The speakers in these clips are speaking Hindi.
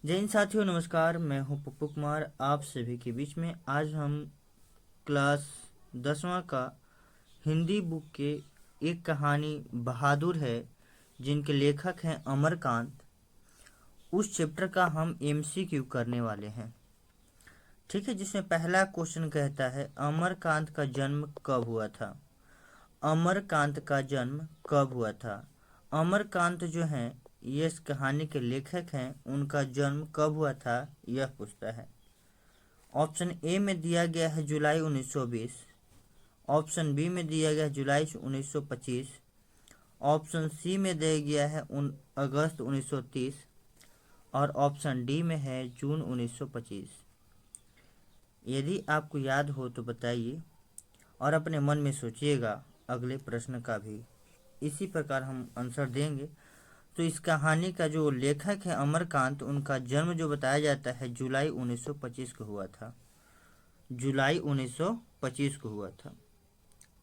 जय हिंद साथियों, नमस्कार। मैं हूं पप्पू कुमार, आप सभी के बीच में। आज हम क्लास 10वां का हिंदी बुक के एक कहानी बहादुर है, जिनके लेखक हैं अमरकांत, उस चैप्टर का हम एमसीक्यू करने वाले हैं। ठीक है, जिसमें पहला क्वेश्चन कहता है, अमरकांत का जन्म कब हुआ था। अमरकांत का जन्म कब हुआ था। अमरकांत जो हैं, ये इस कहानी के लेखक हैं, उनका जन्म कब हुआ था यह पूछता है। ऑप्शन ए में दिया गया है जुलाई 1920, ऑप्शन बी में दिया गया है जुलाई 1925, ऑप्शन सी में दिया गया है अगस्त 1930 और ऑप्शन डी में है जून 1925। यदि आपको याद हो तो बताइए और अपने मन में सोचिएगा। अगले प्रश्न का भी इसी प्रकार हम आंसर देंगे। तो इस कहानी का जो लेखक है अमरकांत, उनका जन्म जो बताया जाता है जुलाई 1925 को हुआ था। जुलाई 1925 को हुआ था।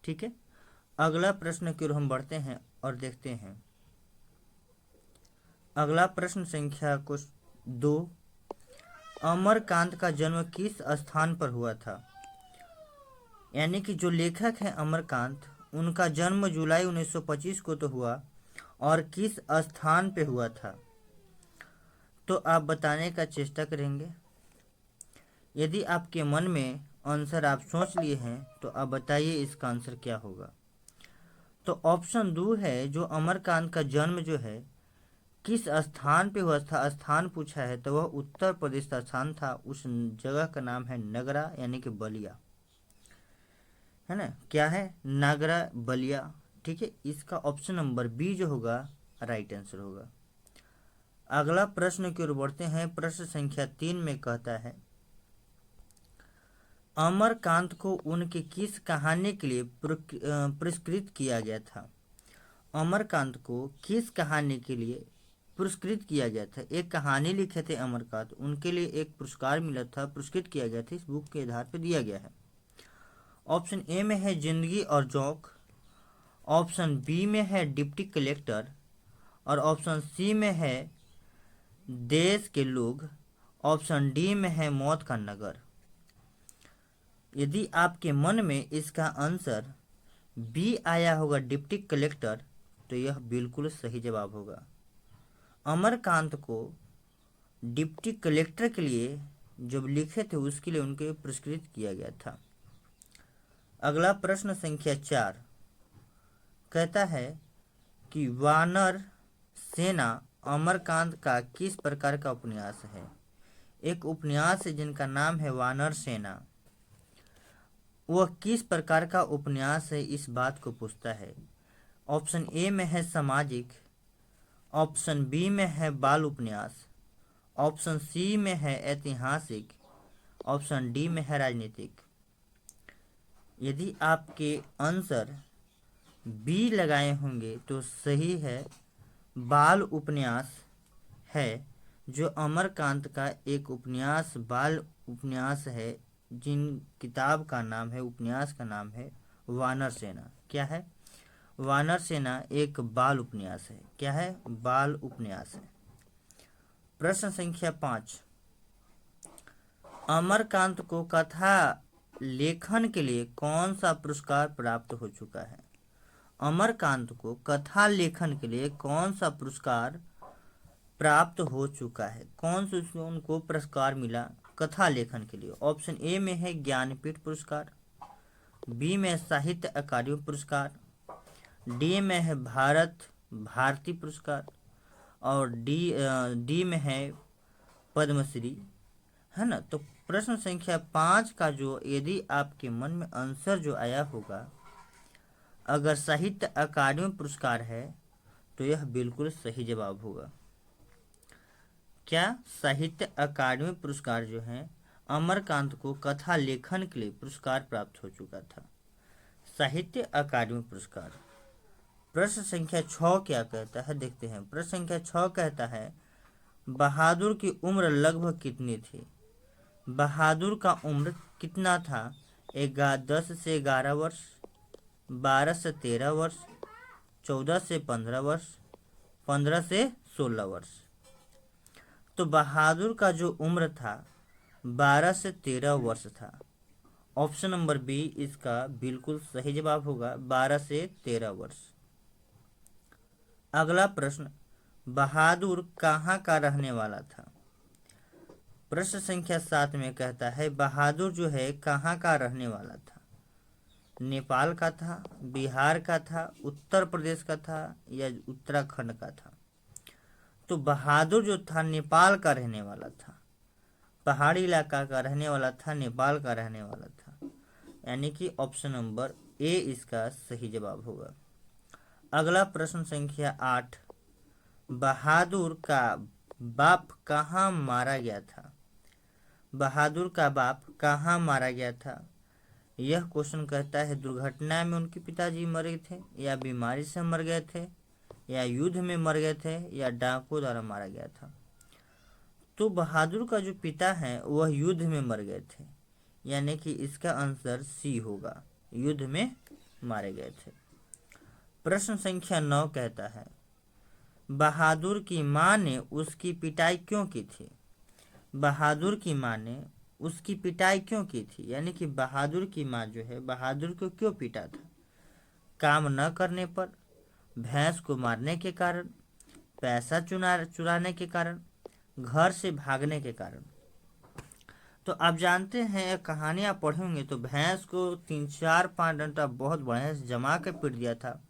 ठीक है, अगला प्रश्न की ओर हम बढ़ते हैं और देखते हैं। अगला प्रश्न संख्या कुछ 2, अमरकांत का जन्म किस स्थान पर हुआ था। यानी कि जो लेखक हैं अमरकांत, उनका जन्म जुलाई 1925 को तो हुआ, और किस स्थान पे हुआ था तो आप बताने का चेष्टा करेंगे। यदि आपके मन में आंसर आप सोच लिए हैं तो आप बताइए इसका आंसर क्या होगा। तो ऑप्शन 2 है, जो अमरकांत का जन्म जो है किस स्थान पे हुआ था, स्थान पूछा है, तो वह उत्तर प्रदेश का स्थान था। उस जगह का नाम है नगरा, यानी कि बलिया, है ना। क्या है, नागरा बलिया। ठीक है, इसका ऑप्शन नंबर बी जो होगा राइट आंसर होगा। अगला प्रश्न की ओर बढ़ते हैं। प्रश्न संख्या 3 में कहता है, अमरकांत को उनकी किस कहानी के लिए पुरस्कृत किया गया था। अमरकांत को किस कहानी के लिए पुरस्कृत किया गया था। एक कहानी लिखे थे अमरकांत, उनके लिए एक पुरस्कार मिला था, पुरस्कृत किया गया था, इस बुक के आधार पर दिया गया है। ऑप्शन ए में है जिंदगी और जोक, ऑप्शन बी में है डिप्टी कलेक्टर और ऑप्शन सी में है देश के लोग, ऑप्शन डी में है मौत का नगर। यदि आपके मन में इसका आंसर बी आया होगा डिप्टी कलेक्टर, तो यह बिल्कुल सही जवाब होगा। अमरकांत को डिप्टी कलेक्टर के लिए जब लिखे थे उसके लिए उनके पुरस्कृत किया गया था। अगला प्रश्न संख्या 4 कहता है कि वानर सेना अमरकांत का किस प्रकार का उपन्यास है। एक उपन्यास है जिनका नाम है वानर सेना, वह किस प्रकार का उपन्यास है, इस बात को पूछता है। ऑप्शन ए में है सामाजिक, ऑप्शन बी में है बाल उपन्यास, ऑप्शन सी में है ऐतिहासिक, ऑप्शन डी में है राजनीतिक। यदि आपके आंसर बी लगाए होंगे तो सही है, बाल उपन्यास है। जो अमरकांत का एक उपन्यास बाल उपन्यास है, जिन किताब का नाम है, उपन्यास का नाम है वानर सेना। क्या है, वानर सेना एक बाल उपन्यास है। क्या है, बाल उपन्यास है। प्रश्न संख्या 5, अमरकांत को कथा लेखन के लिए कौन सा पुरस्कार प्राप्त हो चुका है। अमरकांत को कथा लेखन के लिए कौन सा पुरस्कार प्राप्त हो चुका है, कौन सा उनको पुरस्कार मिला कथा लेखन के लिए। ऑप्शन ए में है ज्ञानपीठ पुरस्कार, बी में साहित्य अकादमी पुरस्कार, डी में है भारत भारती पुरस्कार और डी में है पद्मश्री, है ना। तो प्रश्न संख्या 5 का जो यदि आपके मन में आंसर जो आया होगा, अगर साहित्य अकादमी पुरस्कार है तो यह बिल्कुल सही जवाब होगा। क्या, साहित्य अकादमी पुरस्कार जो है अमरकांत को कथा लेखन के लिए पुरस्कार प्राप्त हो चुका था, साहित्य अकादमी पुरस्कार। प्रश्न संख्या 6 क्या कहता है, देखते हैं। प्रश्न संख्या 6 कहता है, बहादुर की उम्र लगभग कितनी थी। बहादुर का उम्र कितना था। 10 से 11 वर्ष, 12 से 13 वर्ष, 14 से 15 वर्ष, 15 से 16 वर्ष। तो बहादुर का जो उम्र था 12 से 13 वर्ष था। ऑप्शन नंबर बी इसका बिल्कुल सही जवाब होगा, 12 से 13 वर्ष। अगला प्रश्न, बहादुर कहाँ का रहने वाला था? प्रश्न संख्या 7 में कहता है बहादुर जो है कहाँ का रहने वाला था? नेपाल का था, बिहार का था, उत्तर प्रदेश का था या उत्तराखंड का था? तो बहादुर जो था नेपाल का रहने वाला था, पहाड़ी इलाका का रहने वाला था, नेपाल का रहने वाला था, यानी कि ऑप्शन नंबर ए इसका सही जवाब होगा। अगला प्रश्न संख्या 8, बहादुर का बाप कहाँ मारा गया था? बहादुर का बाप कहाँ मारा गया था? यह क्वेश्चन कहता है दुर्घटना में उनके पिताजी मरे थे, या बीमारी से मर गए थे, या युद्ध में मर गए थे, या डाकुओं द्वारा मारा गया था। तो बहादुर का जो पिता है वह युद्ध में मर गए थे, यानी कि इसका आंसर सी होगा, युद्ध में मारे गए थे। प्रश्न संख्या 9 कहता है बहादुर की मां ने उसकी पिटाई क्यों की थी? बहादुर की मां ने उसकी पिटाई क्यों की थी, यानी कि बहादुर की मां जो है बहादुर को क्यों पीटा था? काम न करने पर, भैंस को मारने के कारण, पैसा चुराने के कारण, घर से भागने के कारण। तो आप जानते हैं कहानी आप पढ़ेंगे तो भैंस को 3 4 5 डंडा बहुत बढ़िया से जमा के पीट दिया था,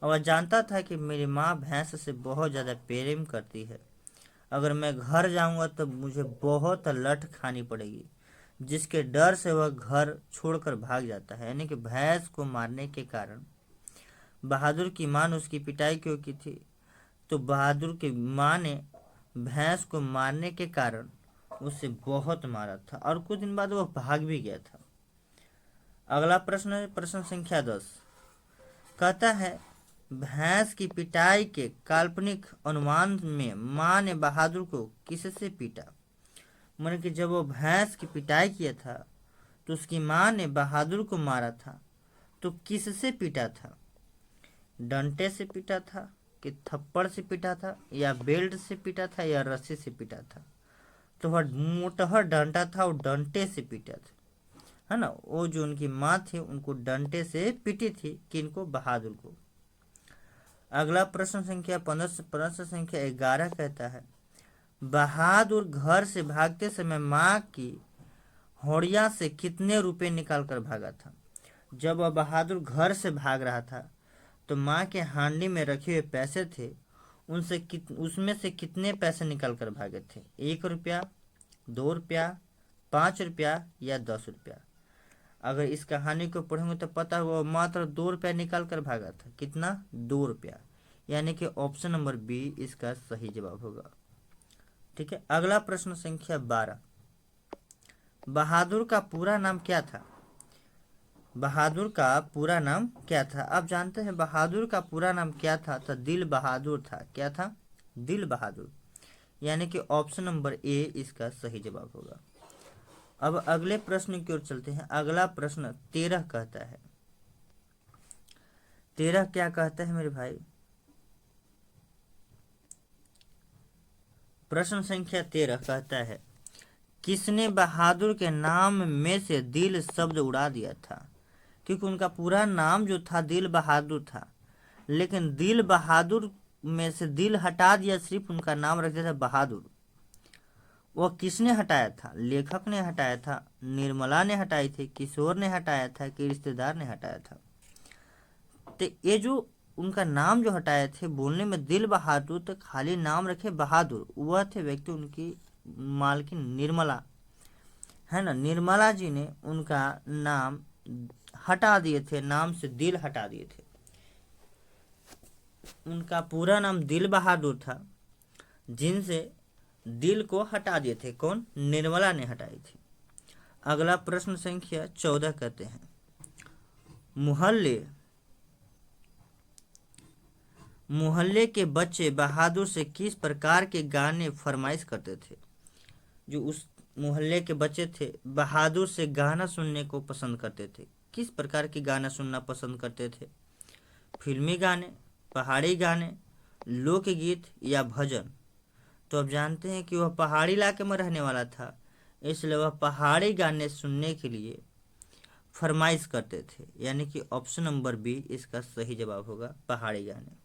और वह जानता था कि मेरी माँ भैंस से बहुत ज़्यादा प्रेम करती है, अगर मैं घर जाऊंगा तो मुझे बहुत लठ खानी पड़ेगी, जिसके डर से वह घर छोड़कर भाग जाता है। यानी कि भैंस को मारने के कारण बहादुर की माँ ने उसकी पिटाई क्यों की थी? तो बहादुर की माँ ने भैंस को मारने के कारण उसे बहुत मारा था, और कुछ दिन बाद वह भाग भी गया था। अगला प्रश्न है प्रश्न संख्या 10, कहता है भैंस की पिटाई के काल्पनिक अनुमान में माँ ने बहादुर को किससे पीटा? माने कि जब वो भैंस की पिटाई किया था तो उसकी माँ ने बहादुर को मारा था, तो किससे पीटा था? डंटे से पीटा था, कि थप्पड़ से पीटा था, या बेल्ट से पीटा था, या रस्सी से पीटा था? तो वह मोटहर डंडा था, वो डंटे से पीटा था, है ना। वो जो उनकी माँ थी उनको डंटे से पीटी थी, किनको? बहादुर को। अगला प्रश्न संख्या 15 प्रश्न संख्या 11 कहता है बहादुर घर से भागते समय माँ की हौड़िया से कितने रुपए निकाल कर भागा था? जब वह बहादुर घर से भाग रहा था तो माँ के हांडी में रखे हुए पैसे थे, उसमें से कितने पैसे निकाल कर भागे थे? 1 रुपया, 2 रुपया, 5 रुपया या 10 रुपया? अगर इस कहानी को पढ़ेंगे तो पता हुआ मात्र 2 रुपया निकाल कर भागा था। कितना? 2 रुपया, यानी कि ऑप्शन नंबर बी इसका सही जवाब होगा। ठीक है। अगला प्रश्न संख्या 12, बहादुर का पूरा नाम क्या था? बहादुर का पूरा नाम क्या था? आप जानते हैं बहादुर का पूरा नाम क्या था? तो दिल बहादुर था। क्या था? दिल बहादुर, यानी कि ऑप्शन नंबर ए इसका सही जवाब होगा। अब अगले प्रश्न की ओर चलते हैं। अगला प्रश्न 13 कहता है, 13 क्या कहता है मेरे भाई? प्रश्न संख्या 13 कहता है किसने बहादुर के नाम में से दिल शब्द उड़ा दिया था? क्योंकि उनका पूरा नाम जो था दिल बहादुर था, लेकिन दिल बहादुर में से दिल हटा दिया, सिर्फ उनका नाम रख दिया था बहादुर। वह किसने हटाया था? लेखक ने हटाया था, निर्मला ने हटाई थी, किशोर ने हटाया था, कि रिश्तेदार ने हटाया था? तो ये जो उनका नाम जो हटाए थे, बोलने में दिल बहादुर तो खाली नाम रखे बहादुर, वह थे व्यक्ति उनकी मालकिन निर्मला, है ना। निर्मला जी ने उनका नाम हटा दिए थे, नाम से दिल हटा दिए थे। उनका पूरा नाम दिल बहादुर था, जिनसे दिल को हटा दिए थे। कौन? निर्मला ने हटाई थी। अगला प्रश्न संख्या 14 कहते हैं मोहल्ले के बच्चे बहादुर से किस प्रकार के गाने फरमाइश करते थे? जो उस मोहल्ले के बच्चे थे बहादुर से गाना सुनने को पसंद करते थे। किस प्रकार के गाना सुनना पसंद करते थे? फिल्मी गाने, पहाड़ी गाने, लोकगीत या भजन? तो अब जानते हैं कि वह पहाड़ी इलाके में रहने वाला था, इसलिए वह पहाड़ी गाने सुनने के लिए फरमाइश करते थे, यानी कि ऑप्शन नंबर बी इसका सही जवाब होगा, पहाड़ी गाने।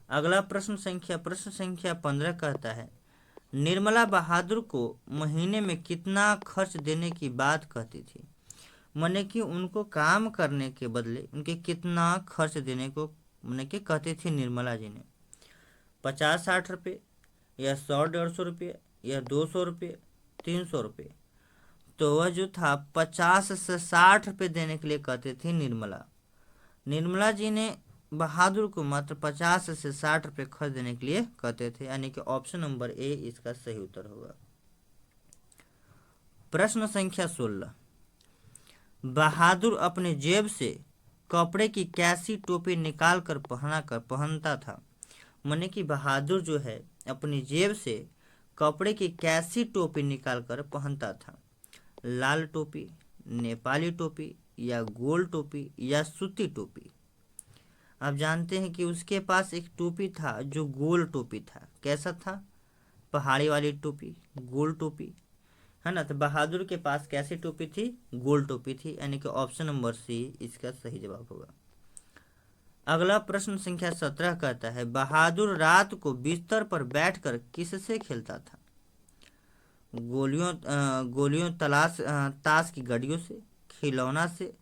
अगला प्रश्न संख्या 15 कहता है, निर्मला बहादुर को महीने में कितना खर्च देने की बात कहती थी। माने कि उनको काम करने के बदले उनके कितना खर्च देने को माने कि कहती थी निर्मला जी ने। 50-60 रुपये, या 100-150 रुपये, या 200 रुपये, 300 रुपये। तो वह जो था 50 से 60 रुपये देने के लिए कहते थे निर्मला। निर्मला जी ने बहादुर को मात्र 50 से 60 रुपये खर्च देने के लिए कहते थे, यानी कि ऑप्शन नंबर ए इसका सही उत्तर होगा। प्रश्न संख्या 16, बहादुर अपने जेब से कपड़े की कैसी टोपी निकाल कर पहनता था। माने कि बहादुर जो है अपनी जेब से कपड़े की कैसी टोपी निकाल कर पहनता था। लाल टोपी, नेपाली टोपी, या गोल टोपी, या सूती टोपी। आप जानते हैं कि उसके पास एक टोपी था जो गोल टोपी था। कैसा था? पहाड़ी वाली टोपी, गोल टोपी, है ना। तो बहादुर के पास कैसी टोपी थी? गोल टोपी थी, यानी कि ऑप्शन नंबर सी इसका सही जवाब होगा। अगला प्रश्न संख्या 17 कहता है, बहादुर रात को बिस्तर पर बैठकर किससे खेलता था। गोलियों ताश की गड़ियों से, खिलौना से,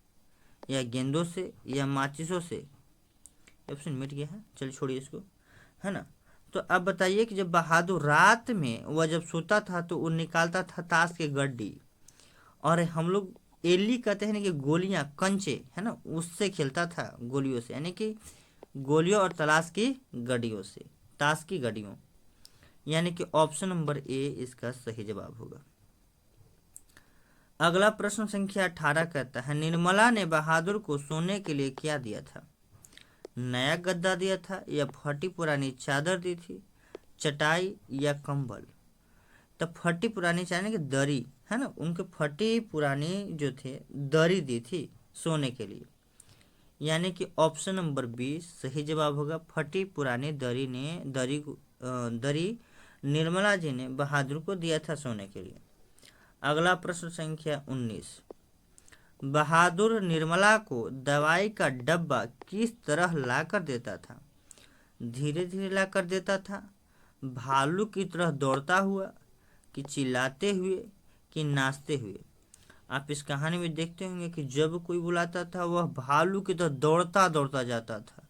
या गेंदों से, या माचिसों से। ऑप्शन मिट गया है, चलिए छोड़िए इसको, है ना। तो अब बताइए कि जब बहादुर रात में वह जब सोता था तो वो निकालता था ताश की गड्डी, और हम लोग एली कहते हैं ना कि गोलियां, कंचे, है ना, उससे खेलता था, गोलियों से, यानी कि गोलियों और तलाश की गड्डियों से, ताश की गड्डियों, यानी कि ऑप्शन नंबर ए इसका सही जवाब होगा। अगला प्रश्न संख्या 18 कहता है, निर्मला ने बहादुर को सोने के लिए क्या दिया था। नया गद्दा दिया था, या फटी पुरानी चादर दी थी, चटाई, या कंबल। तो फटी पुरानी चादर की दरी, है ना, उनके फटी पुरानी जो थे दरी दी थी सोने के लिए, यानी कि ऑप्शन नंबर बी सही जवाब होगा। फटी पुरानी दरी निर्मला जी ने बहादुर को दिया था सोने के लिए। अगला प्रश्न संख्या 19, बहादुर निर्मला को दवाई का डब्बा किस तरह ला कर देता था। धीरे धीरे ला कर देता था, भालू की तरह दौड़ता हुआ, कि चिल्लाते हुए, कि नाचते हुए। आप इस कहानी में देखते होंगे कि जब कोई बुलाता था वह भालू की तरह दौड़ता दौड़ता जाता था,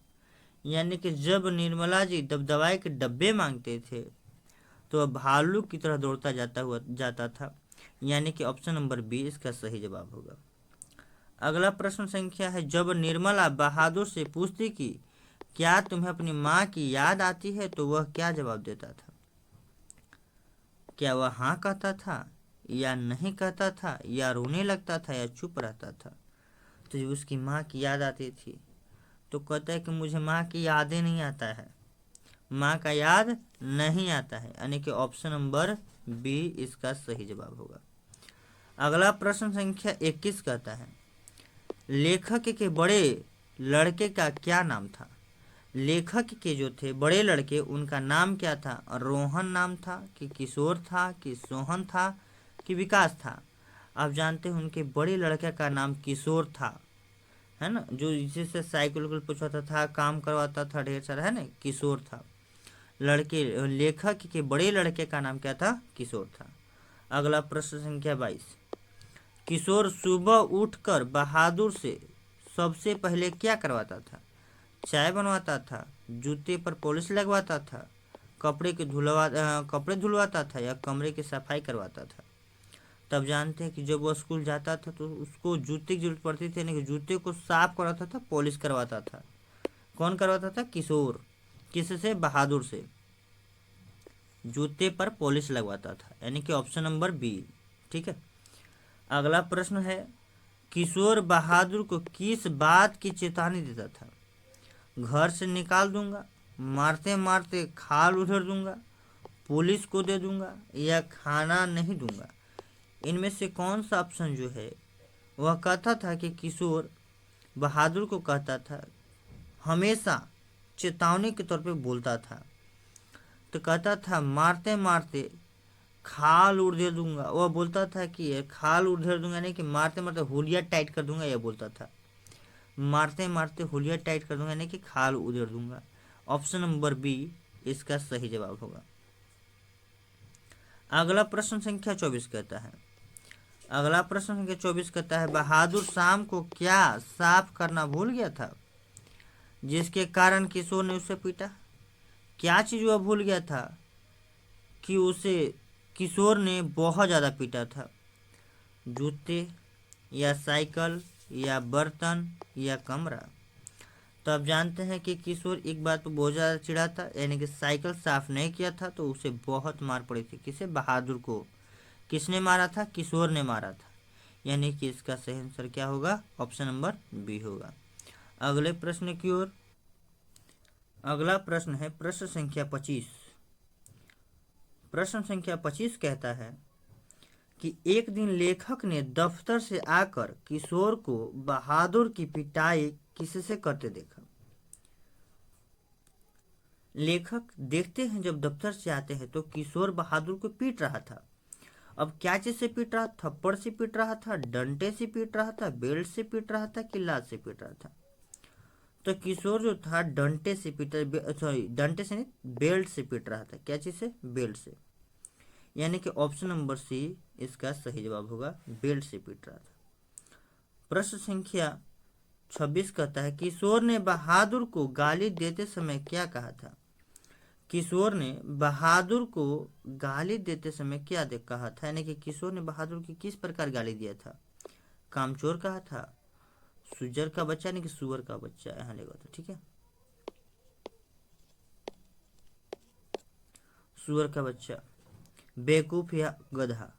यानी कि जब निर्मला जी दवाई के डब्बे मांगते थे तो वह भालू की तरह दौड़ता जाता था, यानी कि ऑप्शन नंबर बी इसका सही जवाब होगा। अगला प्रश्न संख्या है, जब निर्मला बहादुर से पूछती कि क्या तुम्हें अपनी माँ की याद आती है तो वह क्या जवाब देता था। क्या वह हाँ कहता था, या नहीं कहता था, या रोने लगता था, या चुप रहता था। तो जब उसकी माँ की याद आती थी तो कहता है कि मुझे माँ की यादें नहीं आता है, माँ का याद नहीं आता है, यानी कि ऑप्शन नंबर बी इसका सही जवाब होगा। अगला प्रश्न संख्या 21 कहता है, लेखक के बड़े लड़के का क्या नाम था। लेखक के जो थे बड़े लड़के उनका नाम क्या था। रोहन नाम था, कि किशोर था, कि सोहन था, कि विकास था। आप जानते हैं उनके बड़े लड़के का नाम किशोर था, है ना, जो जिससे साइकिल पूछवाता था, काम करवाता था ढेर सारा, है ना, किशोर था। लेखक के बड़े लड़के का नाम क्या था। किशोर था। अगला प्रश्न संख्या 22, किशोर सुबह उठकर बहादुर से सबसे पहले क्या करवाता था। चाय बनवाता था, जूते पर पॉलिश लगवाता था, कपड़े धुलवाता था, या कमरे की सफाई करवाता था। तब जानते हैं कि जब वो स्कूल जाता था तो उसको जूते की जरूरत पड़ती थी, यानी कि जूते को साफ करवाता था, पॉलिश करवाता था। कौन करवाता था। किशोर। किससे। बहादुर से जूते पर पॉलिश लगवाता था, यानी कि ऑप्शन नंबर बी। ठीक है। अगला प्रश्न है, किशोर बहादुर को किस बात की चेतावनी देता था। घर से निकाल दूंगा, मारते मारते खाल उधर दूंगा, पुलिस को दे दूंगा, या खाना नहीं दूंगा। इनमें से कौन सा ऑप्शन जो है वह कहता था कि किशोर बहादुर को कहता था, हमेशा चेतावनी के तौर पे बोलता था। तो कहता था मारते मारते खाल उधेड़ दूंगा। वह बोलता था कि ये खाल उधेड़ दूंगा, नहीं कि मारते मारते हुलिया टाइट कर दूंगा, यह बोलता था। मारते मारते हुलिया टाइट कर दूंगा, नहीं कि खाल उधेड़ दूंगा। ऑप्शन नंबर बी इसका सही जवाब होगा। अगला प्रश्न संख्या 24 कहता है, अगला प्रश्न संख्या 24 कहता है, बहादुर शाम को क्या साफ करना भूल गया था जिसके कारण किशोर ने उसे पीटा। क्या चीज वह भूल गया था कि उसे किशोर ने बहुत ज़्यादा पीटा था। जूते या साइकिल या बर्तन या कमरा। तो आप जानते हैं कि किशोर एक बात पर बहुत ज़्यादा चिढ़ा था, यानी कि साइकिल साफ नहीं किया था तो उसे बहुत मार पड़ी थी। किसे? बहादुर को। किसने मारा था? किशोर ने मारा था। यानी कि इसका सही आंसर क्या होगा? ऑप्शन नंबर बी होगा। अगले प्रश्न की ओर। अगला प्रश्न है प्रश्न संख्या 25। प्रश्न संख्या 25 कहता है कि एक दिन लेखक ने दफ्तर से आकर किशोर को बहादुर की पिटाई किससे करते देखा। लेखक देखते हैं जब दफ्तर से आते हैं तो किशोर बहादुर को पीट रहा था। अब क्या चीज से पीट रहा? थप्पड़ से पीट रहा था, डंडे से पीट रहा था, बेल्ट से पीट रहा था कि लात से पीट रहा था। तो किशोर जो था डंडे से पीट, सॉरी डंडे से नहीं, बेल्ट से पीट रहा था। क्या चीज से? बेल्ट से। यानी कि ऑप्शन नंबर सी इसका सही जवाब होगा, बेल्ट से पीट रहा था। प्रश्न संख्या 26 कहता है, किशोर ने बहादुर को गाली देते समय क्या कहा था। किशोर ने बहादुर को गाली देते समय क्या कहा था, यानी कि किशोर ने बहादुर की किस प्रकार गाली दिया था। कामचोर कहा था, सुजर का बच्चा यानी कि सुअर का बच्चा यहाँ लेगा था, ठीक है, सुअर का बच्चा, बेवकूफ या गधा।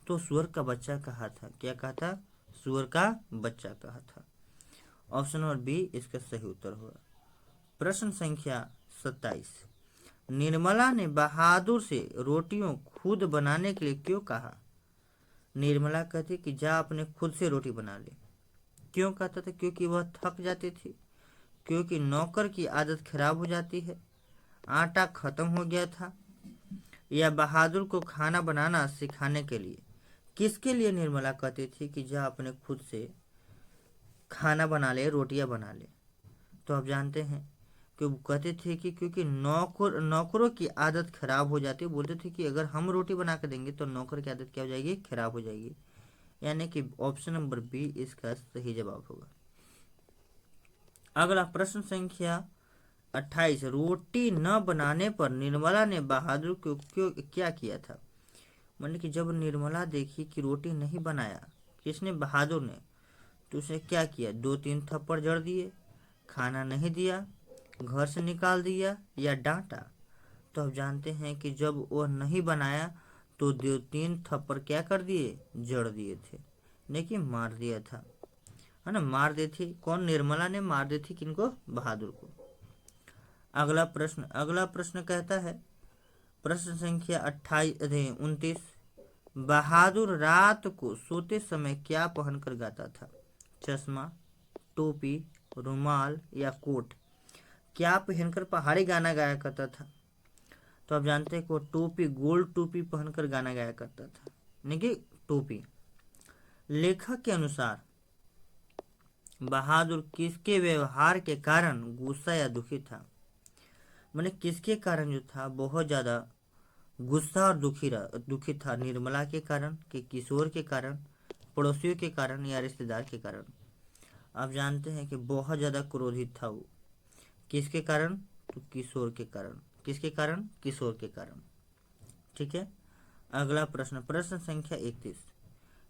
तो सुअर का बच्चा कहा था। क्या कहा था? सुअर का बच्चा कहा था। ऑप्शन नंबर बी इसका सही उत्तर होगा। प्रश्न संख्या 27। निर्मला ने बहादुर से रोटियों खुद बनाने के लिए क्यों कहा। निर्मला कहती कि जा अपने खुद से रोटी बना ले। क्यों कहता था? क्योंकि वह थक जाती थी, क्योंकि नौकर की आदत खराब हो जाती है, आटा खत्म हो गया था, या बहादुर को खाना बनाना सिखाने के लिए। किसके लिए निर्मला कहती थी कि जा अपने खुद से खाना बना ले, रोटियां बना ले। तो आप जानते हैं कि वो कहते थे कि क्योंकि नौकरों की आदत खराब हो जाती है। बोलते थे कि अगर हम रोटी बना कर देंगे तो नौकर की आदत क्या हो जाएगी? खराब हो जाएगी। यानी कि ऑप्शन नंबर बी इसका सही जवाब होगा। अगला प्रश्न संख्या 28। रोटी न बनाने पर निर्मला ने बहादुर को क्यों क्या किया था। मतलब कि जब निर्मला देखी कि रोटी नहीं बनाया किसने? बहादुर ने, तो उसे क्या किया? 2-3 थप्पड़ जड़ दिए, खाना नहीं दिया, घर से निकाल दिया या डांटा। तो आप जानते हैं कि जब वह नहीं बनाया तो 2-3 थप्पड़ क्या कर दिए? जड़ दिए थे, नहीं कि मार दिया था, है ना। मार दी थी कौन? निर्मला ने मार दी थी किनको? बहादुर को। अगला प्रश्न कहता है प्रश्न संख्या 29। बहादुर रात को सोते समय क्या पहनकर गाता था। चश्मा, टोपी, रुमाल या कोट। क्या पहनकर पहाड़ी गाना गाया करता था। तो आप जानते हैं कि वो टोपी, गोल टोपी पहनकर गाना गाया करता था, यानी कि टोपी। लेखक के अनुसार बहादुर किसके व्यवहार के कारण गुस्सा या दुखी था। मैंने किसके कारण जो था बहुत ज्यादा गुस्सा और दुखी था। निर्मला के कारण कि किशोर के कारण, पड़ोसियों के कारण या रिश्तेदार के कारण। आप जानते हैं कि बहुत ज़्यादा क्रोधित था वो। किसके कारण? तो किशोर के कारण। किसके कारण? किशोर के कारण। ठीक है। अगला प्रश्न, प्रश्न संख्या 31।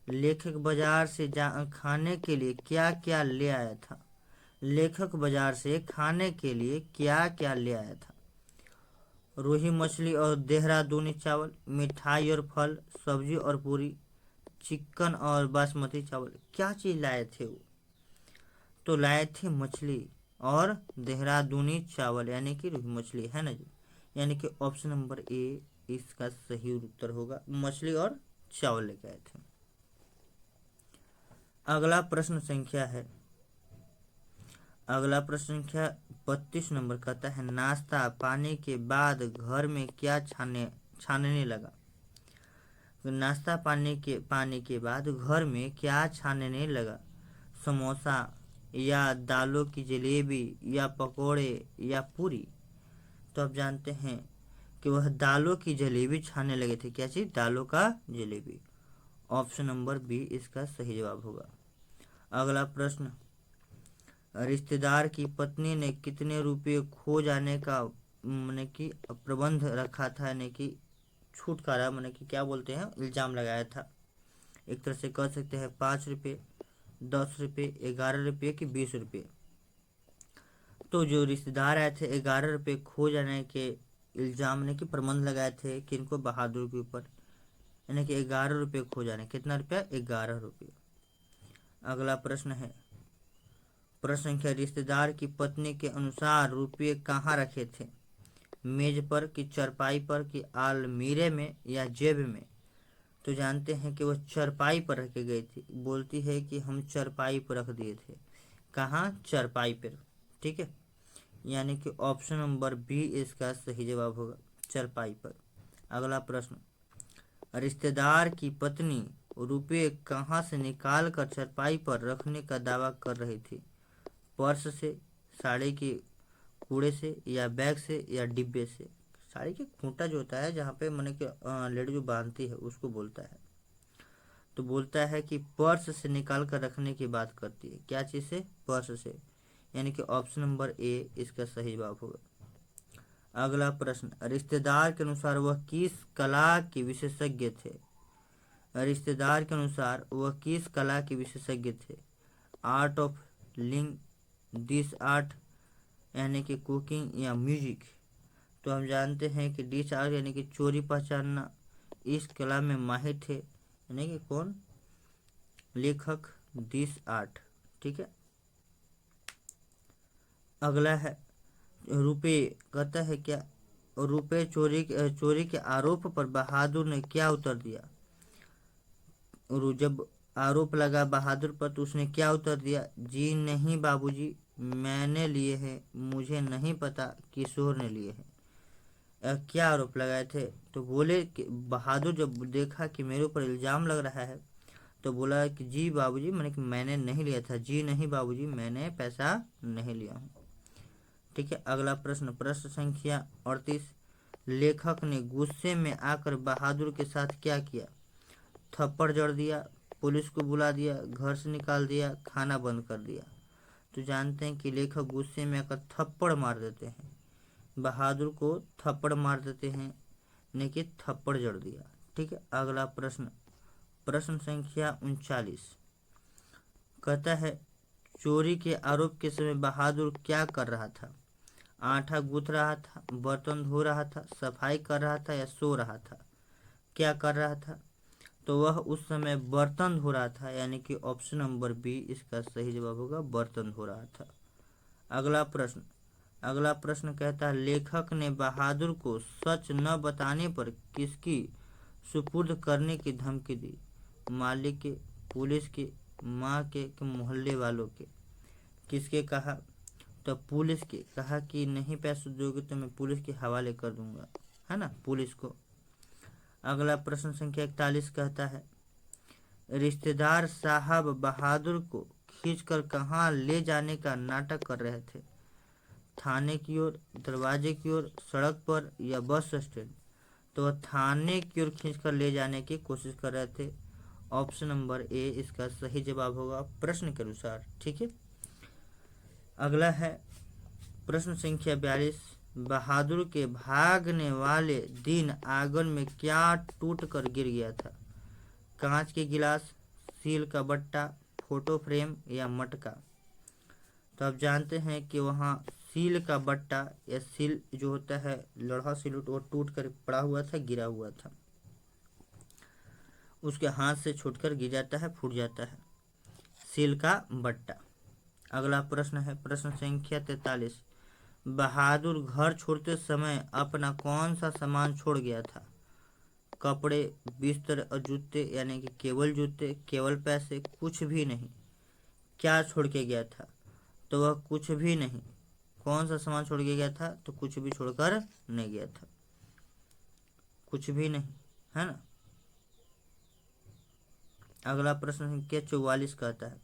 लेखक बाजार से खाने के लिए क्या क्या ले आया था। लेखक बाजार से खाने के लिए क्या क्या ले आया था। रोही मछली और देहरादूनी चावल, मिठाई और फल, सब्जी और पूरी, चिकन और बासमती चावल। क्या चीज़ लाए थे वो? तो लाए थे मछली और देहरादूनी चावल, यानी कि रोही मछली, है ना जी। यानी कि ऑप्शन नंबर ए इसका सही उत्तर होगा, मछली और चावल लेके आए थे। अगला प्रश्न संख्या है अगला प्रश्न संख्या 32 नंबर कहता है नाश्ता पानी के बाद घर में क्या छानने लगा। तो नाश्ता पानी के बाद घर में क्या छानने लगा। समोसा या दालों की जलेबी या पकोड़े या पूरी। तो आप जानते हैं कि वह दालों की जलेबी छानने लगे थे। क्या चीज़? दालों का जलेबी। ऑप्शन नंबर बी इसका सही जवाब होगा। अगला प्रश्न, रिश्तेदार की पत्नी ने कितने रुपये खो जाने का माने कि प्रबंध रखा था, यानी कि छुटकारा माने कि क्या बोलते हैं, इल्ज़ाम लगाया था। एक तरह से कह सकते हैं 5 रुपये, 10 रुपये, 11 रुपये कि 20 रुपये। तो जो रिश्तेदार आए थे 11 रुपये खो जाने के इल्ज़ाम ने कि प्रबंध लगाए थे किनको? बहादुर के ऊपर, यानी कि 11 रुपये खो जाने। कितना रुपया? 11 रुपये। अगला प्रश्न है प्रश्न संख्या, रिश्तेदार की पत्नी के अनुसार रुपये कहाँ रखे थे? मेज पर कि चरपाई पर कि आलमीरे में या जेब में। तो जानते हैं कि वह चरपाई पर रखे गई थी। बोलती है कि हम चरपाई पर रख दिए थे। कहाँ? चरपाई पर। ठीक है, यानी कि ऑप्शन नंबर बी इसका सही जवाब होगा, चरपाई पर। अगला प्रश्न, रिश्तेदार की पत्नी रुपये कहाँ से निकाल कर चरपाई पर रखने का दावा कर रही थी? पर्स से, साड़ी के कूड़े से या बैग से या डिब्बे से। साड़ी के खूंटा जो होता है जहाँ पे मैंने कि लेडी जो बांधती है उसको बोलता है। तो बोलता है कि पर्स से निकाल कर रखने की बात करती है। क्या चीज़ से? पर्स से, यानी कि ऑप्शन नंबर ए इसका सही जवाब होगा। अगला प्रश्न, रिश्तेदार के अनुसार वह किस कला के विशेषज्ञ थे? रिश्तेदार के अनुसार वह किस कला के विशेषज्ञ थे? आर्ट ऑफ लिंग, डिश आर्ट यानी कि कुकिंग या म्यूजिक। तो हम जानते हैं कि डिश आर्ट यानी कि चोरी पहचानना, इस कला में माहिर थे, यानी कि कौन? लेखक डिश आर्ट। ठीक है। अगला है रुपये, कहता है क्या? रुपये चोरी के आरोप पर बहादुर ने क्या उत्तर दिया? और जब आरोप लगा बहादुर पर तो उसने क्या उत्तर दिया? जी नहीं बाबूजी, मैंने लिए हैं, मुझे नहीं पता किशोर ने लिए हैं। क्या आरोप लगाए थे? तो बोले कि बहादुर जब देखा कि मेरे ऊपर इल्ज़ाम लग रहा है तो बोला कि जी बाबूजी, मैंने नहीं लिया था। जी नहीं बाबूजी, मैंने पैसा नहीं लिया हूँ। ठीक है। अगला प्रश्न, प्रश्न संख्या 38, लेखक ने गुस्से में आकर बहादुर के साथ क्या किया? थप्पड़ जड़ दिया, पुलिस को बुला दिया, घर से निकाल दिया, खाना बंद कर दिया। तो जानते हैं कि लेखक गुस्से में आकर थप्पड़ मार देते हैं, बहादुर को थप्पड़ मार देते हैं, ने कि थप्पड़ जड़ दिया। ठीक है। अगला प्रश्न, प्रश्न संख्या 39, कहता है चोरी के आरोप के समय बहादुर क्या कर रहा था? आटा गूंथ रहा था, बर्तन धो रहा था, सफाई कर रहा था या सो रहा था? क्या कर रहा था? तो वह उस समय बर्तन धो रहा था, यानी कि ऑप्शन नंबर बी इसका सही जवाब होगा, बर्तन धो रहा था। अगला प्रश्न कहता है लेखक ने बहादुर को सच न बताने पर किसकी सुपुर्द करने की धमकी दी? मालिक के, पुलिस के, माँ के कि मोहल्ले वालों के? किसके कहा? तो पुलिस के। कहा कि नहीं पैसे दोगे तो मैं पुलिस के हवाले कर दूंगा, है ना, पुलिस को। अगला प्रश्न संख्या 41 कहता है रिश्तेदार साहब बहादुर को खींचकर कहाँ ले जाने का नाटक कर रहे थे? थाने की ओर, दरवाजे की ओर, सड़क पर या बस स्टैंड? तो वह थाने की ओर खींचकर ले जाने की कोशिश कर रहे थे। ऑप्शन नंबर ए इसका सही जवाब होगा प्रश्न के अनुसार। ठीक है। अगला है प्रश्न संख्या 42, बहादुर के भागने वाले दिन आंगन में क्या टूट कर गिर गया था? कांच के गिलास, सील का बट्टा, फोटो फ्रेम या मटका? तो आप जानते हैं कि वहाँ सील का बट्टा या सील जो होता है लोहा सिलूट, वो टूट कर पड़ा हुआ था, गिरा हुआ था, उसके हाथ से छूटकर गिर जाता है, फूट जाता है, सील का बट्टा। अगला प्रश्न है प्रश्न संख्या 43, बहादुर घर छोड़ते समय अपना कौन सा सामान छोड़ गया था? कपड़े, बिस्तर और जूते, यानी कि केवल जूते, केवल पैसे, कुछ भी नहीं। क्या छोड़ के गया था? तो वह कुछ भी नहीं। कौन सा सामान छोड़ के गया था? तो कुछ भी छोड़कर नहीं गया था, कुछ भी नहीं, है ना। अगला प्रश्न संख्या 44 कहता है,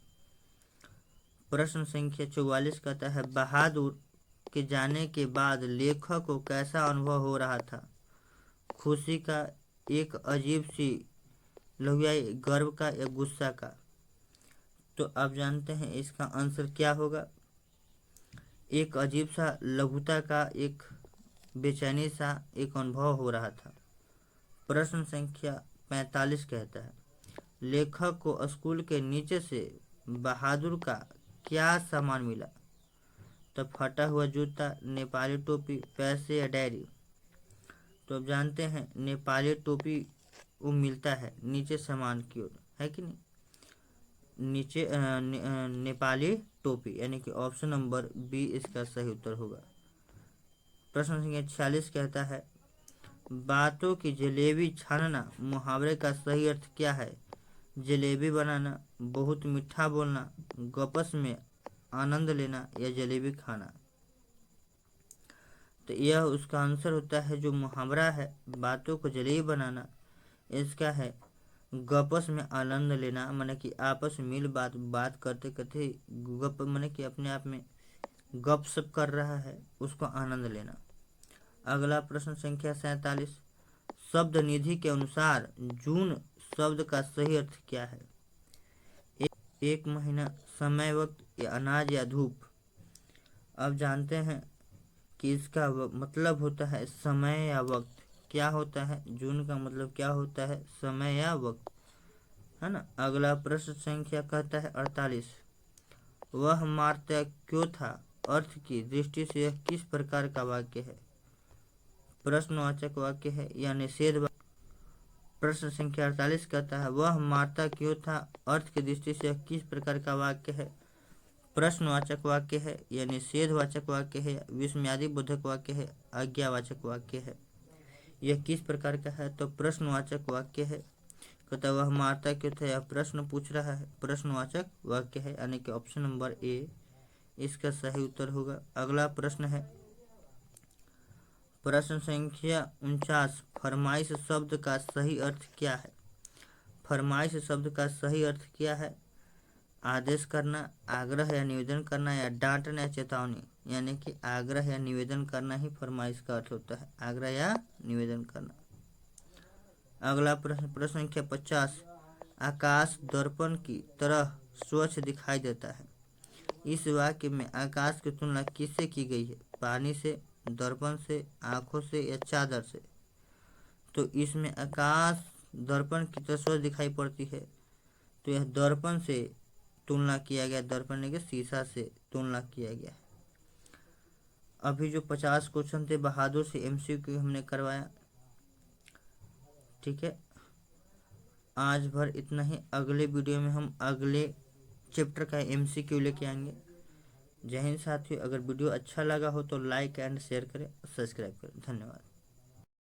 प्रश्न संख्या 44 कहता है, बहादुर के जाने के बाद लेखक को कैसा अनुभव हो रहा था? खुशी का, एक अजीब सी लहुआई, गर्व का या गुस्सा का? तो आप जानते हैं इसका आंसर क्या होगा। एक अजीब सा लघुता का, एक बेचैनी सा एक अनुभव हो रहा था। प्रश्न संख्या 45 कहता है, लेखक को स्कूल के नीचे से बहादुर का क्या सामान मिला? तो फटा हुआ जूता, नेपाली टोपी, पैसे या डायरी? तो आप जानते हैं नेपाली टोपी वो मिलता है नीचे सामान की ओर, है कि नहीं। नीचे नेपाली टोपी, यानी कि ऑप्शन नंबर बी इसका सही उत्तर होगा। प्रश्न संख्या 46 कहता है, बातों की जलेबी छानना मुहावरे का सही अर्थ क्या है? जलेबी बनाना, बहुत मीठा बोलना, गपस में आनंद लेना या जलेबी खाना? तो यह उसका आंसर होता है जो मुहावरा है, बातों को जलेबी बनाना, इसका है गपस में आनंद लेना, माने कि आपस में मिल बात करते करते गप, माने कि अपने आप में गप सप कर रहा है, उसको आनंद लेना। अगला प्रश्न संख्या 47, शब्द निधि के अनुसार जून शब्द का सही अर्थ क्या है? एक महीना, समय, वक्त या अनाज या धूप? अब जानते हैं कि इसका मतलब होता है समय या वक्त। क्या होता है? जून का मतलब क्या होता है? समय या वक्त, है ना। अगला प्रश्न संख्या कहता है 48, वह मारता क्यों था अर्थ की दृष्टि से यह किस प्रकार का वाक्य है? प्रश्नवाचक वाक्य है या निषेध वाक्य? प्रश्न संख्या 48 कहता है, वह मारता क्यों था अर्थ की दृष्टि से यह किस प्रकार का वाक्य है? प्रश्नवाचक वाक्य है या निषेधवाचक वाक्य है, विस्मयादि बोधक वाक्य है, आज्ञावाचक वाक्य है? यह किस प्रकार का है? तो प्रश्नवाचक वाक्य है। कहता वह मारता क्यों था, यह प्रश्न पूछ रहा है, प्रश्नवाचक वाक्य है, यानी कि ऑप्शन नंबर ए इसका सही उत्तर होगा। अगला प्रश्न है प्रश्न संख्या 49, फरमाइश शब्द का सही अर्थ क्या है? फरमाइश शब्द का सही अर्थ क्या है? आदेश करना, आग्रह या निवेदन करना या डांटना या चेतावनी? यानी कि आग्रह या निवेदन करना ही फरमाइश का अर्थ होता है, आग्रह या निवेदन करना। अगला प्रश्न संख्या 50, आकाश दर्पण की तरह स्वच्छ दिखाई देता है। इस वाक्य में आकाश की तुलना किससे की गई है? पानी से, दर्पण से, आंखों से या चादर से? तो इसमें आकाश दर्पण की तरह स्वच्छ दिखाई पड़ती है, तो यह दर्पण से तुलना किया गया, दर्पण के शीशा से तुलना किया गया। अभी जो 50 क्वेश्चन थे बहादुर से एमसीक्यू हमने करवाया, ठीक है। आज भर इतना ही। अगले वीडियो में हम अगले चैप्टर का एमसीक्यू लेके आएंगे। जय हिंद साथियों। अगर वीडियो अच्छा लगा हो तो लाइक एंड शेयर करें, सब्सक्राइब करें। धन्यवाद।